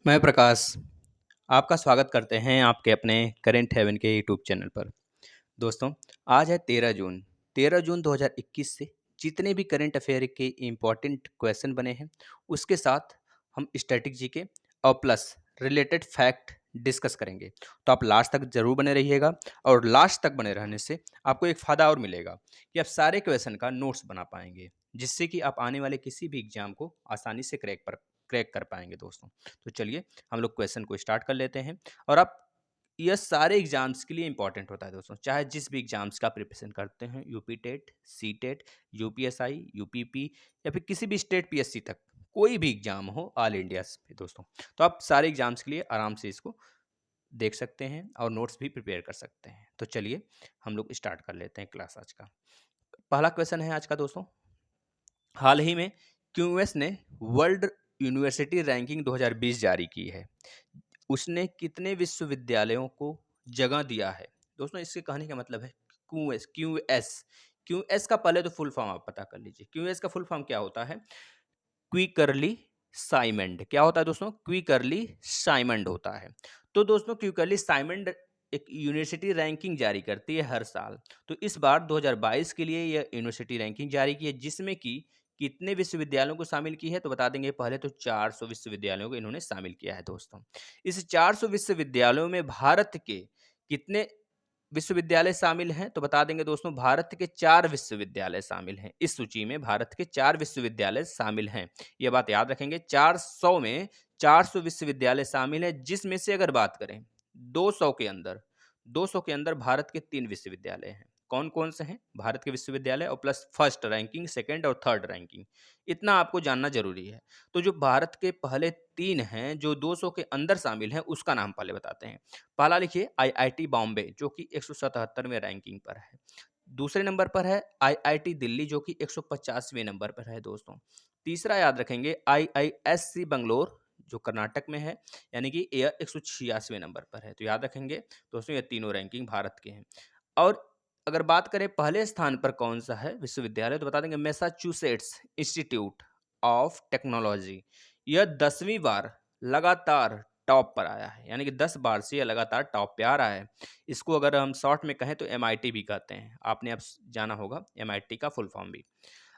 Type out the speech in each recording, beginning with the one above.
मैं प्रकाश आपका स्वागत करते हैं आपके अपने करेंट हेवन के यूट्यूब चैनल पर। दोस्तों, आज है 13 जून। 13 जून 2021 से जितने भी करंट अफेयर के इम्पोर्टेंट क्वेश्चन बने हैं, उसके साथ हम स्टैटिक जीके और प्लस रिलेटेड फैक्ट डिस्कस करेंगे। तो आप लास्ट तक ज़रूर बने रहिएगा और लास्ट तक बने रहने से आपको एक फ़ायदा और मिलेगा कि आप सारे क्वेश्चन का नोट्स बना पाएंगे, जिससे कि आप आने वाले किसी भी एग्जाम को आसानी से क्रैक कर पाएंगे दोस्तों। तो चलिए हम लोग क्वेश्चन को स्टार्ट कर लेते हैं। और आप यह सारे एग्जाम्स के लिए इंपॉर्टेंट होता है दोस्तों, चाहे जिस भी एग्जाम्स का प्रिपरेशन करते हैं, UP TET, CTET, UPSI, UPP या फिर किसी भी स्टेट पीएससी तक कोई भी एग्जाम हो ऑल इंडिया में दोस्तों। तो आप सारे एग्जाम्स के लिए आराम से इसको देख सकते हैं और नोट्स भी प्रिपेयर कर सकते हैं। तो चलिए हम लोग स्टार्ट कर लेते हैं क्लास आज का। पहला क्वेश्चन है आज का दोस्तों, हाल ही में क्यूएस ने वर्ल्ड यूनिवर्सिटी रैंकिंग 2020 जारी की है। उसने कितने विश्वविद्यालयों को जगह दिया है? दोस्तों, इसके कहने का मतलब है क्यूएस का पहले तो फुल फॉर्म आप पता कर लीजिए। क्यूएस का फुल फॉर्म क्या होता है? क्विकरली साइमंड। क्या होता है दोस्तों? क्विकरली साइमंड होता है। तो दोस्तों, क्विकरली साइमंड एक यूनिवर्सिटी रैंकिंग जारी करती है हर साल। तो इस बार 2022 के लिए यह यूनिवर्सिटी रैंकिंग जारी की है, जिसमें कि कितने विश्वविद्यालयों को शामिल की है तो बता देंगे। पहले तो 400 विश्वविद्यालयों को इन्होंने शामिल किया है दोस्तों। इस 400 विश्वविद्यालयों में भारत के कितने विश्वविद्यालय शामिल हैं तो बता देंगे दोस्तों। भारत के 4 विश्वविद्यालय शामिल हैं। इस सूची में भारत के 4 विश्वविद्यालय शामिल हैं। यह बात याद रखेंगे, 400 में 400 विश्वविद्यालय शामिल हैं, जिसमें से अगर बात करें 200 के अंदर 200 के अंदर भारत के 3 विश्वविद्यालय हैं। कौन कौन से हैं? भारत के विश्वविद्यालय और प्लस फर्स्ट रैंकिंग, सेकंड और थर्ड रैंकिंग। इतना आपको जानना जरूरी है। तो जो भारत के पहले 3 हैं जो 200 के अंदर शामिल हैं, उसका नाम पहले बताते हैं। पहला लिखिए आईआईटी बॉम्बे, जो कि 177वें रैंकिंग पर है। दूसरे नंबर पर है आईआईटी दिल्ली, जो कि 150वें नंबर पर है दोस्तों। तीसरा याद रखेंगे आईआईएससी बंगलोर, जो कर्नाटक में है, यानी कि यह 186वें नंबर पर है। तो याद रखेंगे दोस्तों, ये तीनों रैंकिंग भारत के हैं। और अगर बात करें पहले स्थान पर कौन सा है विश्वविद्यालय तो बता देंगे मैसाचुसेट्स इंस्टीट्यूट ऑफ टेक्नोलॉजी। यह 10वीं बार लगातार टॉप पर आया है, यानी कि 10 बार से यह लगातार टॉप पे आ रहा है। इसको अगर हम शॉर्ट में कहें तो एमआईटी भी कहते हैं। आपने अब जाना होगा एमआईटी का फुल फॉर्म भी।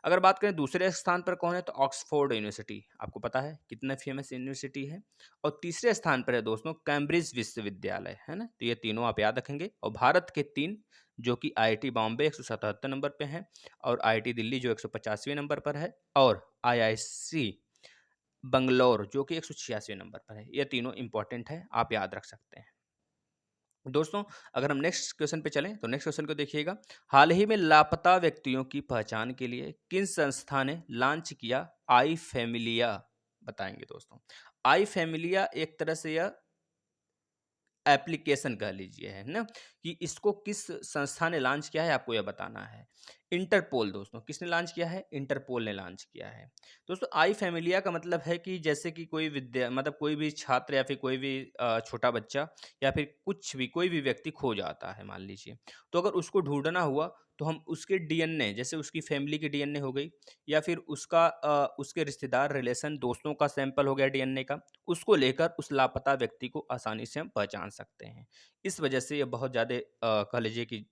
अगर बात करें दूसरे स्थान पर कौन है तो ऑक्सफोर्ड यूनिवर्सिटी, आपको पता है कितना फेमस यूनिवर्सिटी है। और तीसरे स्थान पर है दोस्तों कैम्ब्रिज विश्वविद्यालय, है ना। तो ये तीनों आप याद रखेंगे। और भारत के 3 जो कि आईआईटी बॉम्बे 177 नंबर पे है, और आईआईटी दिल्ली जो 185वें नंबर पर है, और आईआईसी बंगलौर जो कि 186वें नंबर पर है। ये तीनों इंपॉर्टेंट है, आप याद रख सकते हैं दोस्तों। अगर हम नेक्स्ट क्वेश्चन पे चलें तो नेक्स्ट क्वेश्चन को देखिएगा। हाल ही में लापता व्यक्तियों की पहचान के लिए किन संस्था ने लॉन्च किया आई फैमिलिया? बताएंगे दोस्तों। आई फैमिलिया एक तरह से यह एप्लीकेशन कह लीजिए, है ना, कि इसको किस संस्था ने लॉन्च किया है आपको यह बताना है। इंटरपोल दोस्तों, किसने लॉन्च किया है? इंटरपोल ने लॉन्च किया है दोस्तों। आई फैमिलिया का मतलब है कि जैसे कि कोई विद्या मतलब कोई भी छात्र या फिर कोई भी छोटा बच्चा या फिर कुछ भी कोई भी व्यक्ति खो जाता है मान लीजिए। तो अगर उसको ढूंढना हुआ तो हम उसके डीएनए, जैसे उसकी फैमिली की डीएनए हो गई या फिर उसके रिश्तेदार रिलेशन दोस्तों का सैंपल हो गया डीएनए का, उसको लेकर उस लापता व्यक्ति को आसानी से हम पहचान सकते हैं। इस वजह से ये बहुत ज़्यादा कह लीजिए कि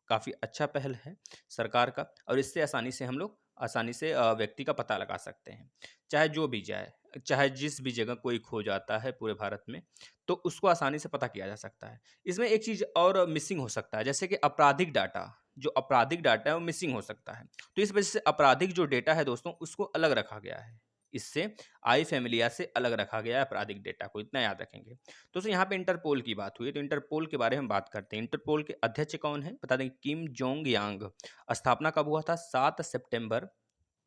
काफ़ी अच्छा पहल है सरकार का, और इससे आसानी से व्यक्ति का पता लगा सकते हैं। चाहे जो भी जाए, चाहे जिस भी जगह कोई खो जाता है पूरे भारत में, तो उसको आसानी से पता किया जा सकता है। इसमें एक चीज़ और मिसिंग हो सकता है, जैसे कि आपराधिक डाटा, जो आपराधिक डाटा है वो मिसिंग हो सकता है। तो इस वजह से आपराधिक जो डेटा है दोस्तों, उसको अलग रखा गया है। इससे आई फैमिलिया से अलग रखा गया है आपराधिक डेटा को, इतना याद रखेंगे। दोस्तों, यहाँ पे इंटरपोल की बात हुई है तो इंटरपोल के बारे में बात करते हैं। इंटरपोल के अध्यक्ष कौन है बता दें? किम जोंग यांग। स्थापना कब हुआ था? 7 सितंबर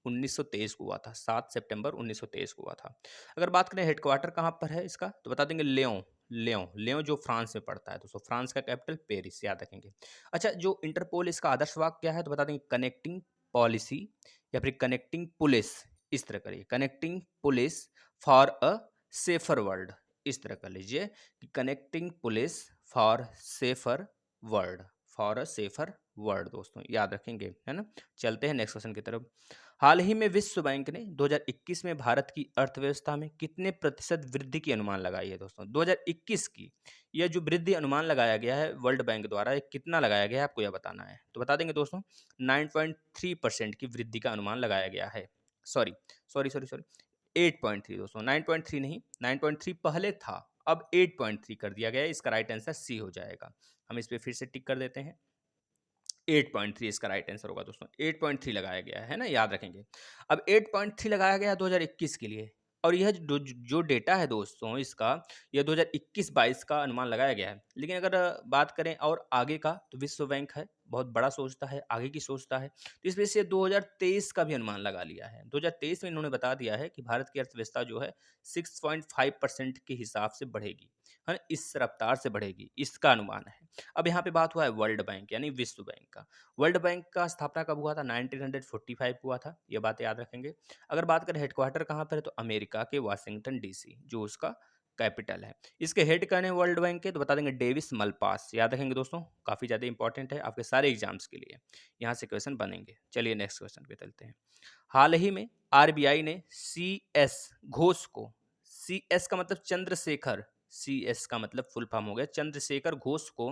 1923 को हुआ था। 7 सितंबर 1923 को हुआ था। अगर बात करें हेडक्वार्टर कहाँ पर है इसका तो बता देंगे लियों। लियों जो फ्रांस में पड़ता है दोस्तों। फ्रांस का कैपिटल पेरिस, याद रखेंगे। अच्छा, जो इंटरपोल इसका आदर्श वाक्य क्या है तो बता देंगे कनेक्टिंग पॉलिसी या फिर कनेक्टिंग पुलिस। इस तरह करिए, connecting police for a safer world. इस तरह कर लीजिए कि connecting police for safer world, for a safer world दोस्तों, याद रखेंगे, है ना। चलते हैं नेक्स्ट क्वेश्चन की तरफ। हाल ही में विश्व बैंक ने 2021 में भारत की अर्थव्यवस्था में कितने प्रतिशत वृद्धि की अनुमान लगाई है दोस्तों? 2021 की यह जो वृद्धि अनुमान लगाया गया है वर्ल्ड बैंक द्वारा, ये कितना लगाया गया है आपको यह बताना है। तो बता देंगे दोस्तों 9.3% की वृद्धि का अनुमान लगाया गया है। सॉरी सॉरी सॉरी सॉरी 8.3 दोस्तों, 9.3 नहीं, 9.3 पहले था, अब 8.3 कर दिया गया है। इसका राइट आंसर सी हो जाएगा। हम इस पे फिर से टिक कर देते हैं। 8.3 इसका राइट आंसर होगा दोस्तों। 8.3 लगाया गया है ना, याद रखेंगे। अब 8.3 लगाया गया 2021 के लिए, और यह जो डेटा है दोस्तों इसका, यह 2021-22 का अनुमान लगाया गया है। लेकिन अगर बात करें और आगे का, तो विश्व बैंक है, बहुत बड़ा सोचता है, आगे की सोचता है, तो इस वजह से 2023 का भी अनुमान लगा लिया है। 2023 में इन्होंने बता दिया है कि भारत की अर्थव्यवस्था जो है 6.5% के हिसाब से बढ़ेगी, है ना, इस रफ्तार से बढ़ेगी, इसका अनुमान है। अब यहाँ पे बात हुआ है वर्ल्ड बैंक यानी विश्व बैंक का। वर्ल्ड बैंक का स्थापना कब हुआ था? 1945 हुआ था, ये बात याद रखेंगे। अगर बात करें हेडक्वार्टर कहाँ पर है, तो अमेरिका के वाशिंगटन डीसी, जो उसका कैपिटल है। इसके हेड कौन है वर्ल्ड बैंक के? तो बता देंगे डेविस मलपास। याद रखेंगे दोस्तों, काफ़ी ज़्यादा इंपॉर्टेंट है आपके सारे एग्जाम्स के लिए, यहाँ से क्वेश्चन बनेंगे। चलिए नेक्स्ट क्वेश्चन पे चलते हैं। हाल ही में आरबीआई ने सी एस घोष को, सी एस का मतलब चंद्रशेखर, सी एस का मतलब फुल फॉर्म हो गया चंद्रशेखर घोष को,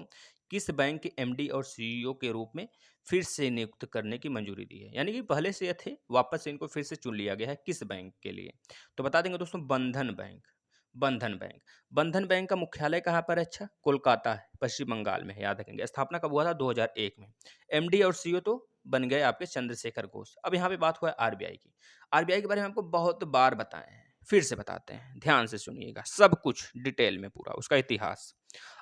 किस बैंक के एमडी और सीईओ के रूप में फिर से नियुक्त करने की मंजूरी दी है? यानी कि पहले से ये थे, वापस से इनको फिर से चुन लिया गया है, किस बैंक के लिए? तो बता देंगे दोस्तों बंधन बैंक। बंधन बैंक। बंधन बैंक का मुख्यालय कहाँ पर है? अच्छा, कोलकाता है, पश्चिम बंगाल में है, याद रखेंगे। स्थापना कब हुआ था? 2001 में। एमडी और सीईओ तो बन गए आपके चंद्रशेखर घोष। अब यहाँ पे बात हुआ है आरबीआई की। आरबीआई के बारे में आपको बहुत बार बताए हैं, फिर से बताते हैं, ध्यान से सुनिएगा, सब कुछ डिटेल में पूरा उसका इतिहास।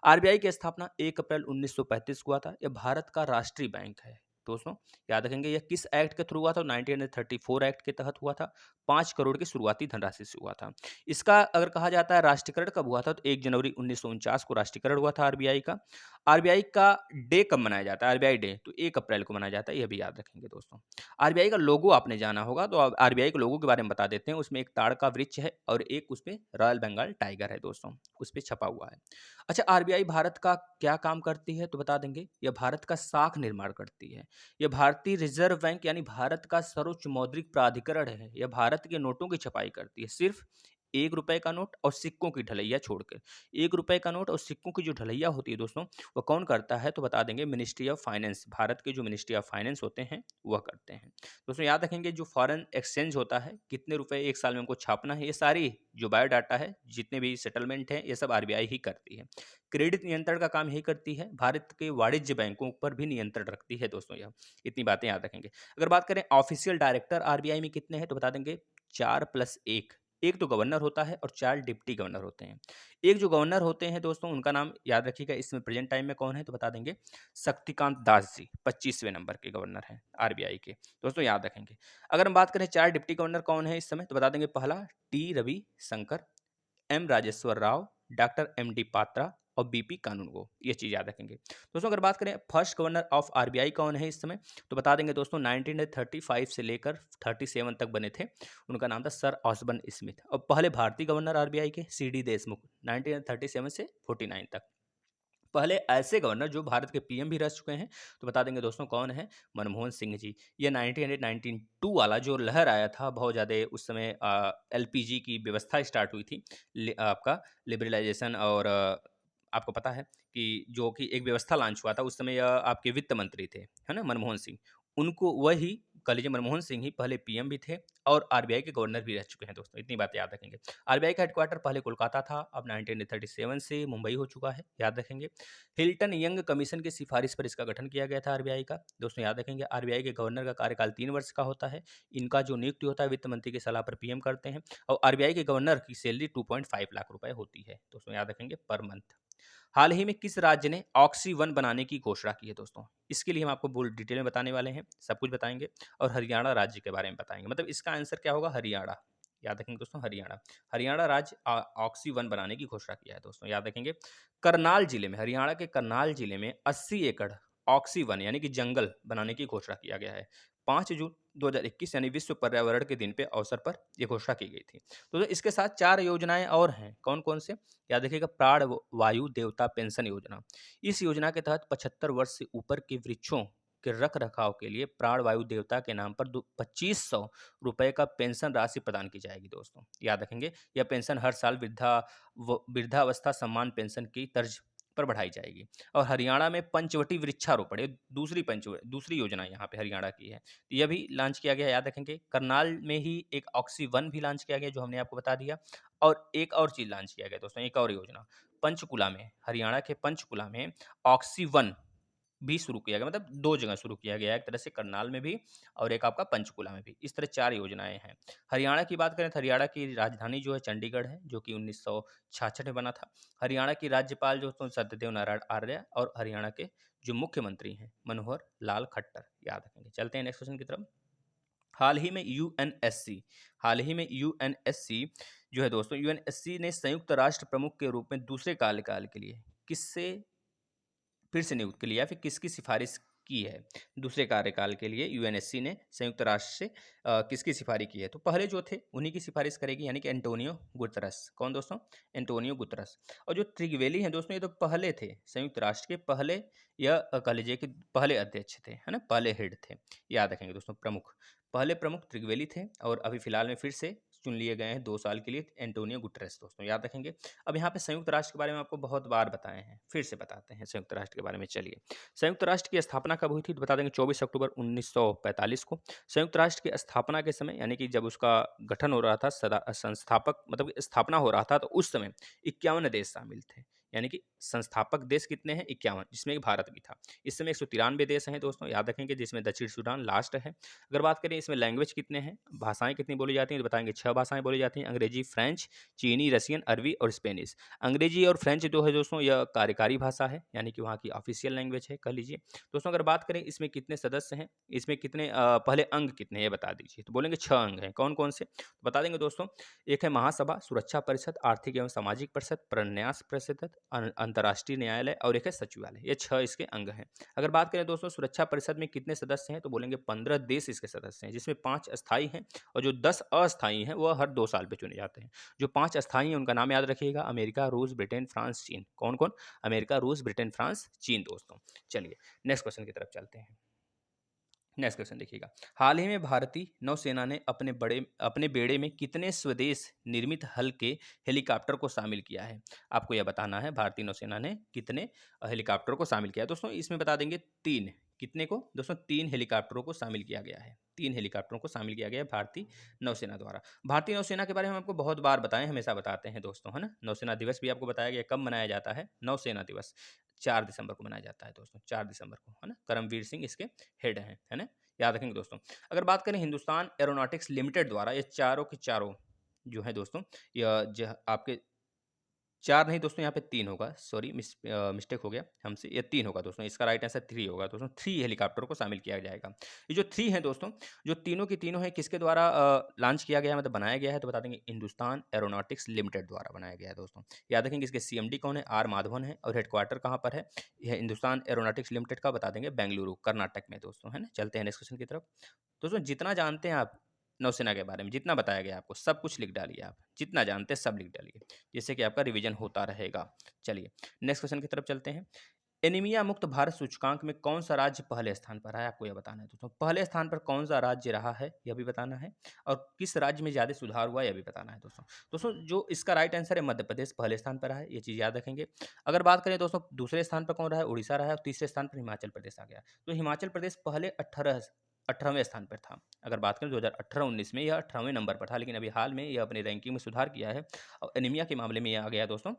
आरबीआई की स्थापना 1 अप्रैल 1935 को हुआ था। यह भारत का राष्ट्रीय बैंक है दोस्तों, याद रखेंगे। यह किस एक्ट के थ्रू हुआ था? 1934 एक्ट के तहत हुआ था। 5 करोड़ की शुरुआती धनराशि से हुआ था। इसका अगर कहा जाता है राष्ट्रीयकरण कब हुआ था, तो 1 जनवरी 1949 को राष्ट्रीयकरण हुआ था आरबीआई का। आरबीआई का डे कब मनाया जाता है? आरबीआई डे तो 1 अप्रैल को मनाया जाता है, यह भी याद रखेंगे दोस्तों। आरबीआई का लोगो आपने जाना होगा, तो आरबीआई के लोगो के बारे में बता देते हैं। उसमें एक ताड़ का वृक्ष है और एक उसमें रॉयल बंगाल टाइगर है दोस्तों, उस पर छपा हुआ है। अच्छा, आरबीआई भारत का क्या काम करती है? तो बता देंगे, यह भारत का साख निर्माण करती है। यह भारतीय रिजर्व बैंक यानी भारत का सर्वोच्च मौद्रिक प्राधिकरण है। यह भारत के नोटों की छपाई करती है, सिर्फ 1 रुपए का नोट और सिक्कों की ढलैया छोड़कर। 1 रुपए का नोट और सिक्कों की जो ढलैया होती है दोस्तों, वो कौन करता है? तो बता देंगे मिनिस्ट्री ऑफ फाइनेंस, भारत के जो मिनिस्ट्री ऑफ फाइनेंस होते हैं वह करते हैं। दोस्तों याद रखेंगे, जो फॉरेन एक्सचेंज होता है, कितने रुपए एक साल में हमको छापना है, ये सारी जो बायोडाटा है, जितने भी सेटलमेंट है, ये सब आरबीआई ही करती है। क्रेडिट नियंत्रण का काम यही करती है। भारत के वाणिज्य बैंकों पर भी नियंत्रण रखती है दोस्तों यह। इतनी बातें याद रखेंगे। अगर बात करें ऑफिशियल डायरेक्टर आरबीआई में कितने हैं, तो बता देंगे 4+1। एक तो गवर्नर होता है और 4 डिप्टी गवर्नर होते हैं। एक जो गवर्नर होते हैं दोस्तों, उनका नाम याद रखिएगा, इसमें प्रेजेंट टाइम में कौन है, तो बता देंगे शक्तिकांत दास जी, 25वें नंबर के गवर्नर हैं आरबीआई के दोस्तों, याद रखेंगे। अगर हम बात करें 4 डिप्टी गवर्नर कौन है इस समय, तो बता देंगे पहला T Ravi Shankar, M Rajeshwar Rao, doctor M D Patra और बीपी कानूनगो, ये चीज़ याद रखेंगे दोस्तों। अगर बात करें फर्स्ट गवर्नर ऑफ आरबीआई कौन है इस समय, तो बता देंगे दोस्तों 1935 से लेकर 37 तक बने थे, उनका नाम था सर ऑसबर्न स्मिथ। और पहले भारतीय गवर्नर आरबीआई के सी डी देशमुख, 1937 से 49 तक। पहले ऐसे गवर्नर जो भारत के पीएम भी रह चुके हैं, तो बता देंगे दोस्तों कौन है, मनमोहन सिंह जी। ये 1992 वाला जो लहर आया था, बहुत ज़्यादा उस समय एलपीजी की व्यवस्था स्टार्ट हुई थी, आपका लिबरलाइजेशन, और आपको पता है कि जो कि एक व्यवस्था लॉन्च हुआ था उस समय, आपके वित्त मंत्री थे, है ना, मनमोहन सिंह। उनको वही कह लीजिए, मनमोहन सिंह ही पहले पीएम भी थे और आरबीआई के गवर्नर भी रह चुके हैं दोस्तों, इतनी बातें याद रखेंगे। आरबीआई का हेडक्वार्टर पहले कोलकाता था, अब 1937 से मुंबई हो चुका है, याद रखेंगे। हिल्टन यंग कमीशन की सिफारिश पर इसका गठन किया गया था आरबीआई का दोस्तों, याद रखेंगे। आरबीआई के गवर्नर का कार्यकाल 3 वर्ष का होता है। इनका जो नियुक्ति होता है वित्त मंत्री की सलाह पर पीएम करते हैं, और आरबीआई के गवर्नर की सैलरी 2.5 लाख रुपए होती है दोस्तों, याद रखेंगे, पर मंथ। हाल ही में किस राज्य ने ऑक्सी वन बनाने की घोषणा की है दोस्तों? इसके लिए हम आपको पूरी डिटेल में बताने वाले हैं, सब कुछ बताएंगे, और हरियाणा राज्य के बारे में बताएंगे। मतलब इसका आंसर क्या होगा? हरियाणा, याद रखेंगे दोस्तों, हरियाणा। हरियाणा राज्य ऑक्सी वन बनाने की घोषणा किया है दोस्तों, याद रखेंगे। करनाल जिले में, हरियाणा के करनाल जिले में 80 एकड़ ऑक्सी वन यानी कि जंगल बनाने की घोषणा किया गया है। 5 जून 2021 यानी विश्व पर्यावरण के दिन पे अवसर पर यह घोषणा की गई थी। तो इसके साथ 4 योजनाएं और हैं, कौन कौन से, याद रखिएगा। प्राण वायु देवता पेंशन योजना, इस योजना के तहत 75 वर्ष से ऊपर के वृक्षों के रख रखाव के लिए प्राणवायु देवता के नाम पर 2500 रुपये का पेंशन राशि प्रदान की जाएगी दोस्तों, याद रखेंगे। यह पेंशन हर साल वृद्धावस्था सम्मान पेंशन की तर्ज पर बढ़ाई जाएगी। और हरियाणा में पंचवटी वृक्षारोपण, ये दूसरी योजना यहाँ पे हरियाणा की है, तो यह भी लॉन्च किया गया, याद रखेंगे। करनाल में ही एक ऑक्सी-1 भी लॉन्च किया गया, जो हमने आपको बता दिया। और एक और चीज़ लॉन्च किया गया दोस्तों, एक और योजना पंचकुला में, हरियाणा के पंचकुला में ऑक्सी-1 भी शुरू किया गया, मतलब 2 जगह शुरू किया गया है, एक तरह से करनाल में भी और एक आपका पंचकुला में भी। इस तरह 4 योजनाएँ हैं। हरियाणा की बात करें तो हरियाणा की राजधानी जो है चंडीगढ़ है, जो कि 1966 में बना था। हरियाणा की राज्यपाल जो तो सत्यदेव नारायण आर्य और हरियाणा के जो मुख्यमंत्री हैं मनोहर लाल खट्टर, याद रखेंगे। चलते हैं नेक्स्ट क्वेश्चन की तरफ। हाल ही में यूएनएससी जो है दोस्तों, यूएनएससी ने संयुक्त राष्ट्र प्रमुख के रूप में दूसरे कार्यकाल के लिए किससे फिर से नियुक्त किया, फिर किसकी सिफारिश की है? दूसरे कार्यकाल के लिए यूएनएससी ने संयुक्त राष्ट्र से किसकी सिफारिश की है? तो पहले जो थे उन्हीं की सिफारिश करेगी, यानी कि एंटोनियो गुतरस। कौन दोस्तों? Antonio Guterres. और जो त्रिगवेली हैं दोस्तों, ये तो पहले थे संयुक्त राष्ट्र के पहले, या कह लीजिए कि पहले अध्यक्ष थे, है ना, पहले हेड थे, याद रखेंगे दोस्तों। पहले प्रमुख त्रिगवेली थे और अभी फिलहाल में फिर से चुन लिए गए हैं 2 साल के लिए एंटोनियो गुटरेस दोस्तों, याद रखेंगे। अब यहाँ पे संयुक्त राष्ट्र के बारे में आपको बहुत बार बताए हैं, फिर से बताते हैं संयुक्त राष्ट्र के बारे में। चलिए, संयुक्त राष्ट्र की स्थापना कब हुई थी? तो बता देंगे 24 अक्टूबर 1945 को। संयुक्त राष्ट्र की स्थापना के समय, यानी कि जब उसका गठन हो रहा था, संस्थापक मतलब स्थापना हो रहा था, तो उस समय 51 देश शामिल थे, यानी कि संस्थापक देश कितने हैं? 51, जिसमें भारत भी था। इस समय 193 देश हैं दोस्तों, याद रखेंगे, जिसमें दक्षिण सूडान लास्ट है। अगर बात करें इसमें लैंग्वेज कितने हैं, भाषाएं कितनी बोली जाती हैं, तो बताएंगे 6 भाषाएं बोली जाती हैं, अंग्रेजी, फ्रेंच, चीनी, रशियन, अरबी और स्पेनिश। अंग्रेजी और फ्रेंच जो है दोस्तों, यह कार्यकारी भाषा है, यानी कि वहाँ की ऑफिशियल लैंग्वेज है, कह लीजिए दोस्तों। अगर बात करें इसमें कितने सदस्य हैं, इसमें कितने पहले अंग कितने हैं ये बता दीजिए, तो बोलेंगे 6 अंग हैं। कौन कौन से, तो बता देंगे दोस्तों। एक है महासभा, सुरक्षा परिषद, आर्थिक एवं सामाजिक परिषद, प्रन्यास परिषद, अंतर्राष्ट्रीय न्यायालय और एक है सचिवालय। ये 6 इसके अंग हैं। अगर बात करें दोस्तों सुरक्षा परिषद में कितने सदस्य हैं, तो बोलेंगे 15 देश इसके सदस्य हैं, जिसमें 5 अस्थायी हैं और जो 10 अस्थायी हैं वह हर 2 साल पे चुने जाते हैं। जो 5 अस्थायी हैं उनका नाम याद रखिएगा, अमेरिका, रूस, ब्रिटेन, फ्रांस, चीन। कौन कौन? अमेरिका, रूस, ब्रिटेन, फ्रांस, चीन दोस्तों। चलिए नेक्स्ट क्वेश्चन की तरफ चलते हैं। नेक्स्ट क्वेश्चन देखिएगा। हाल ही में भारतीय नौसेना ने अपने बेड़े में कितने स्वदेश निर्मित हल्के हेलीकॉप्टर को शामिल किया है? आपको यह बताना है, भारतीय नौसेना ने कितने हेलीकॉप्टर को शामिल किया है दोस्तों। इसमें बता देंगे 3। कितने को दोस्तों? 3 हेलीकॉप्टरों को शामिल किया गया है। 3 हेलीकॉप्टरों को शामिल किया गया है भारतीय नौसेना द्वारा। भारतीय नौसेना के बारे में हम आपको बहुत बार बताएं, हमेशा बताते हैं दोस्तों, है ना। नौसेना दिवस भी आपको बताया गया, कब मनाया जाता है? नौसेना दिवस 4 दिसंबर को मनाया जाता है दोस्तों, 4 दिसंबर को, है ना। करमवीर सिंह इसके हेड हैं, है ना, याद रखेंगे दोस्तों। अगर बात करें हिंदुस्तान एरोनॉटिक्स लिमिटेड द्वारा, ये चारों के चारों जो है दोस्तों, यह आपके 4 नहीं दोस्तों, यहाँ पे 3 होगा, सॉरी मिस्टेक हो गया हमसे, ये 3 होगा दोस्तों, इसका राइट आंसर 3 होगा दोस्तों। 3 हेलीकॉप्टर को शामिल किया जाएगा। ये जो 3 हैं दोस्तों, जो तीनों की तीनों हैं, किसके द्वारा लॉन्च किया गया है, मतलब बनाया गया है, तो बता देंगे हिंदुस्तान एरोनॉटिक्स लिमिटेड द्वारा बनाया गया है दोस्तों। याद रखेंगे इसके सीएमडी कौन है? आर माधवन है। और हेडक्वार्टर कहाँ पर है? यह हिंदुस्तान एरोनॉटिक्स लिमिटेड का बता देंगे बेंगलुरु, कर्नाटक में दोस्तों, है ना। चलते हैं नेक्स्ट क्वेश्चन की तरफ। दोस्तों जितना जानते हैं आप नौसेना के बारे में, जितना बताया गया आपको, सब कुछ लिख डालिए आप, जितना जानते हैं सब लिख डालिए, जिससे कि आपका रिवीजन होता रहेगा। चलिए नेक्स्ट क्वेश्चन की तरफ चलते हैं। एनीमिया मुक्त भारत सूचकांक में कौन सा राज्य पहले स्थान पर है? आपको यह बताना है दोस्तों, पहले स्थान पर कौन सा राज्य रहा है यह भी बताना है, और किस राज्य में ज़्यादा सुधार हुआ यह भी बताना है दोस्तों। दोस्तों जो इसका राइट आंसर है, मध्य प्रदेश पहले स्थान पर रहा है, ये चीज़ याद रखेंगे। अगर बात करें दोस्तों दूसरे स्थान पर कौन रहा है? उड़ीसा रहा है, और तीसरे स्थान पर हिमाचल प्रदेश आ गया। तो हिमाचल प्रदेश पहले 18वें स्थान पर था। अगर बात करें 2018-19 में यह 18वें नंबर पर था, लेकिन अभी हाल में यह अपनी रैंकिंग में सुधार किया है और एनीमिया के मामले में यह आ गया दोस्तों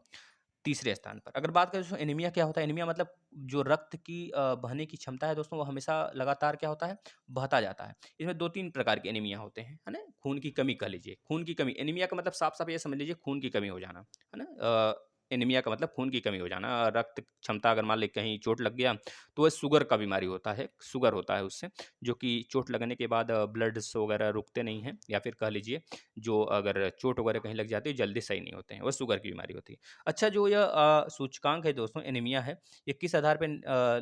तीसरे स्थान पर। अगर बात करें दोस्तों एनीमिया क्या होता है? एनीमिया मतलब जो रक्त की बहने की क्षमता है दोस्तों, वो हमेशा लगातार क्या होता है? बहता जाता है। इसमें 2-3 प्रकार के एनीमिया होते हैं, है ना। खून की कमी कह लीजिए, खून की कमी, एनीमिया का मतलब साफ-साफ ये समझ लीजिए खून की कमी हो जाना, है ना। एनीमिया का मतलब खून की कमी हो जाना। रक्त क्षमता अगर मान लें कहीं चोट लग गया, तो वह शुगर का बीमारी होता है, शुगर होता है उससे, जो कि चोट लगने के बाद ब्लड्स वगैरह रुकते नहीं हैं, या फिर कह लीजिए जो अगर चोट वगैरह कहीं लग जाती है जल्दी सही नहीं होते हैं, वह शुगर की बीमारी होती है। अच्छा जो यह सूचकांक है दोस्तों एनीमिया है, ये किस आधार पे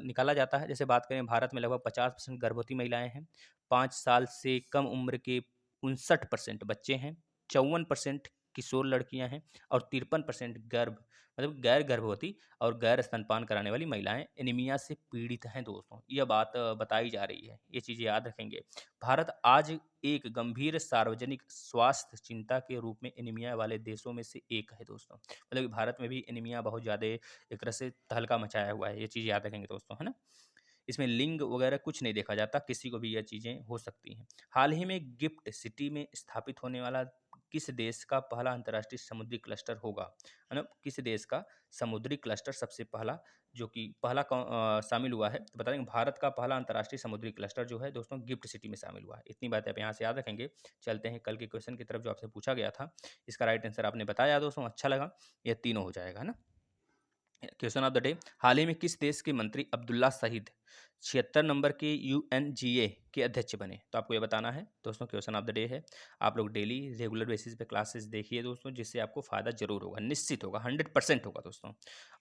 निकाला जाता है? जैसे बात करें भारत में लगभग 50% गर्भवती महिलाएं हैं, 5 साल से कम उम्र के 59% बच्चे हैं, 54% किशोर लड़कियां हैं और 53% मतलब गैर गर्भवती और गैर स्तनपान कराने वाली महिलाएं एनीमिया से पीड़ित हैं दोस्तों। यह बात बताई जा रही है, ये चीज़ें याद रखेंगे। भारत आज एक गंभीर सार्वजनिक स्वास्थ्य चिंता के रूप में एनीमिया वाले देशों में से एक है दोस्तों। मतलब कि भारत में भी एनीमिया बहुत ज़्यादा एक तरह से तहलका मचाया हुआ है, ये चीज़ याद रखेंगे दोस्तों, है ना। इसमें लिंग वगैरह कुछ नहीं देखा जाता, किसी को भी यह चीज़ें हो सकती हैं। हाल ही में गिफ्ट सिटी में स्थापित होने वाला किस देश का पहला अंतर्राष्ट्रीय समुद्री क्लस्टर होगा, है ना। किस देश का समुद्री क्लस्टर सबसे पहला जो कि पहला शामिल हुआ है, तो बता देंगे भारत का पहला अंतर्राष्ट्रीय समुद्री क्लस्टर जो है दोस्तों गिफ्ट सिटी में शामिल हुआ है। इतनी बात आप यहाँ से याद रखेंगे। चलते हैं कल के क्वेश्चन की तरफ जो आपसे पूछा गया था, इसका राइट आंसर आपने बताया दोस्तों, अच्छा लगा। यह तीनों हो जाएगा, है ना। क्वेश्चन ऑफ द डे, हाल ही में किस देश के मंत्री अब्दुल्ला शहीद 76 नंबर के यूएनजीए के अध्यक्ष बने, तो आपको ये बताना है दोस्तों। क्वेश्चन ऑफ द डे है। आप लोग डेली रेगुलर बेसिस पे क्लासेस देखिए दोस्तों, जिससे आपको फ़ायदा जरूर होगा, निश्चित होगा, 100% होगा दोस्तों।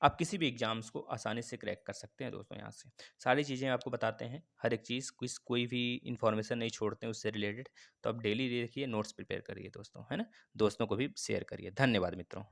आप किसी भी एग्जाम्स को आसानी से क्रैक कर सकते हैं दोस्तों। यहाँ से सारी चीज़ें आपको बताते हैं, हर एक चीज़ कोई भी इन्फॉर्मेशन नहीं छोड़ते हैं उससे रिलेटेड। तो आप डेली देखिए, नोट्स प्रिपेयर करिए दोस्तों, है ना। दोस्तों को भी शेयर करिए। धन्यवाद मित्रों।